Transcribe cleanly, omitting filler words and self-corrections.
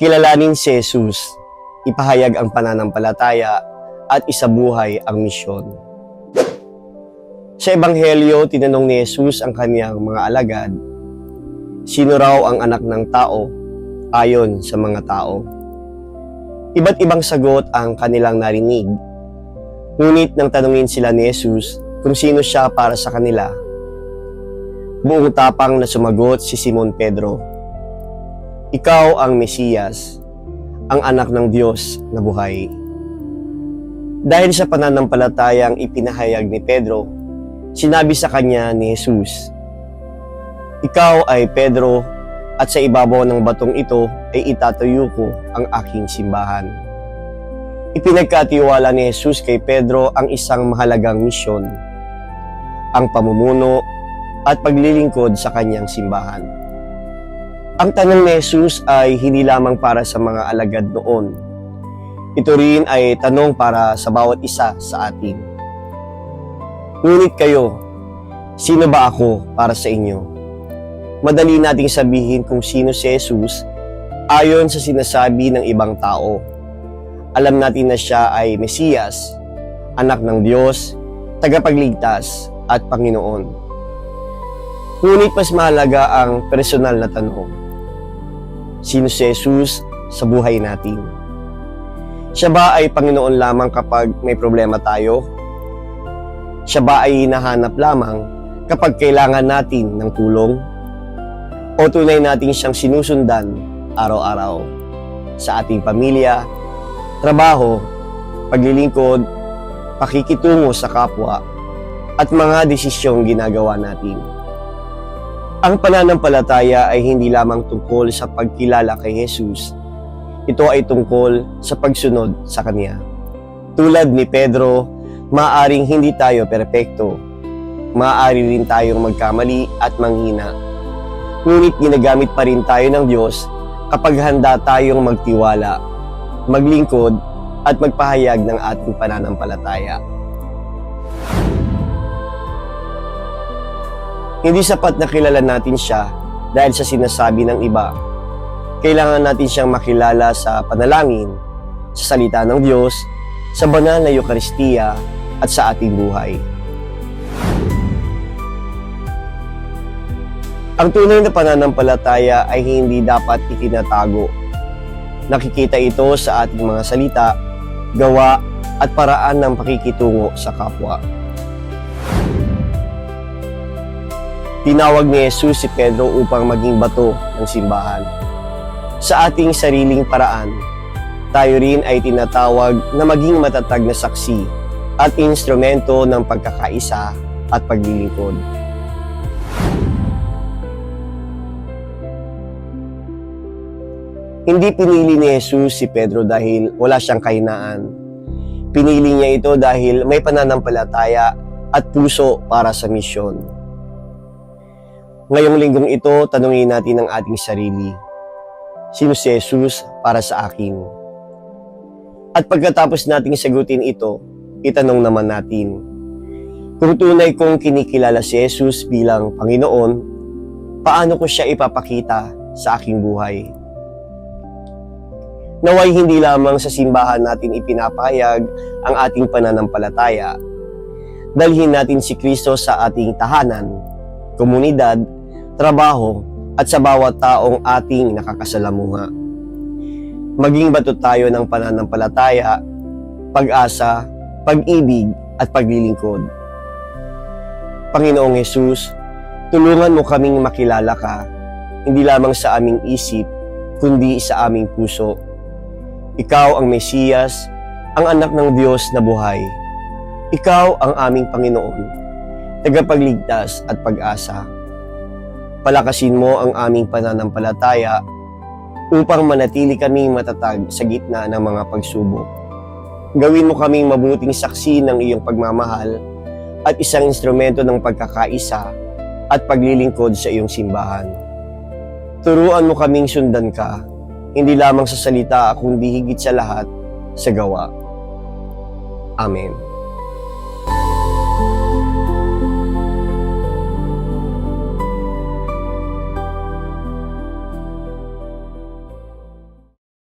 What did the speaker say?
Kilalanin si Jesus, ipahayag ang pananampalataya at isabuhay ang misyon. Sa Ebanghelyo, tinanong ni Jesus ang kaniyang mga alagad, sino raw ang anak ng tao ayon sa mga tao? Iba't ibang sagot ang kanilang narinig. Ngunit nang tanungin sila ni Jesus kung sino siya para sa kanila, buong tapang na sumagot si Simon Pedro, ikaw ang Mesiyas, ang anak ng Diyos na buhay. Dahil sa pananampalatayang ipinahayag ni Pedro, sinabi sa kanya ni Jesus, ikaw ay Pedro, at sa ibabaw ng batong ito ay itatayo ko ang aking simbahan. Ipinagkatiwala ni Jesus kay Pedro ang isang mahalagang misyon, ang pamumuno at paglilingkod sa kanyang simbahan. Ang tanong ni Jesus ay hindi lamang para sa mga alagad noon. Ito rin ay tanong para sa bawat isa sa atin. Ngunit kayo, sino ba ako para sa inyo? Madali nating sabihin kung sino si Jesus ayon sa sinasabi ng ibang tao. Alam natin na siya ay Mesiyas, anak ng Diyos, tagapagligtas at Panginoon. Ngunit mas mahalaga ang personal na tanong. Sino si Jesus sa buhay natin? Siya ba ay Panginoon lamang kapag may problema tayo? Siya ba ay hinahanap lamang kapag kailangan natin ng tulong? O tunay natin siyang sinusundan araw-araw sa ating pamilya, trabaho, paglilingkod, pakikitungo sa kapwa, at mga desisyong ginagawa natin? Ang pananampalataya ay hindi lamang tungkol sa pagkilala kay Jesus. Ito ay tungkol sa pagsunod sa Kanya. Tulad ni Pedro, maaaring hindi tayo perpekto. Maaari rin tayong magkamali at manghina. Ngunit ginagamit pa rin tayo ng Diyos kapag handa tayong magtiwala, maglingkod at magpahayag ng ating pananampalataya. Hindi sapat na kilala natin siya dahil sa sinasabi ng iba. Kailangan natin siyang makilala sa panalangin, sa salita ng Diyos, sa banal na Eucharistia at sa ating buhay. Ang tunay na pananampalataya ay hindi dapat itinatago. Nakikita ito sa ating mga salita, gawa at paraan ng pakikitungo sa kapwa. Tinawag ni Jesus si Pedro upang maging bato ng simbahan. Sa ating sariling paraan, tayo rin ay tinatawag na maging matatag na saksi at instrumento ng pagkakaisa at paglilingkod. Hindi pinili ni Jesus si Pedro dahil wala siyang kahinaan. Pinili niya ito dahil may pananampalataya at puso para sa misyon. Ngayong linggong ito, tanungin natin ang ating sarili. Sino si Jesus para sa akin? At pagkatapos nating sagutin ito, itanong naman natin, kung tunay kong kinikilala si Jesus bilang Panginoon, paano ko siya ipapakita sa aking buhay? Naway hindi lamang sa simbahan natin ipinapahayag ang ating pananampalataya. Dalhin natin si Kristo sa ating tahanan, komunidad, trabaho, at sa bawat taong ating nakakasalamuha. Maging bato tayo ng pananampalataya, pag-asa, pag-ibig, at paglilingkod. Panginoong Jesus, tulungan mo kaming makilala ka, hindi lamang sa aming isip, kundi sa aming puso. Ikaw ang Mesiyas, ang anak ng Diyos na buhay. Ikaw ang aming Panginoon, tagapagligtas at pag-asa. Palakasin mo ang aming pananampalataya upang manatili kaming matatag sa gitna ng mga pagsubok. Gawin mo kaming mabuting saksi ng iyong pagmamahal at isang instrumento ng pagkakaisa at paglilingkod sa iyong simbahan. Turuan mo kaming sundan ka, hindi lamang sa salita kundi higit sa lahat sa gawa. Amen.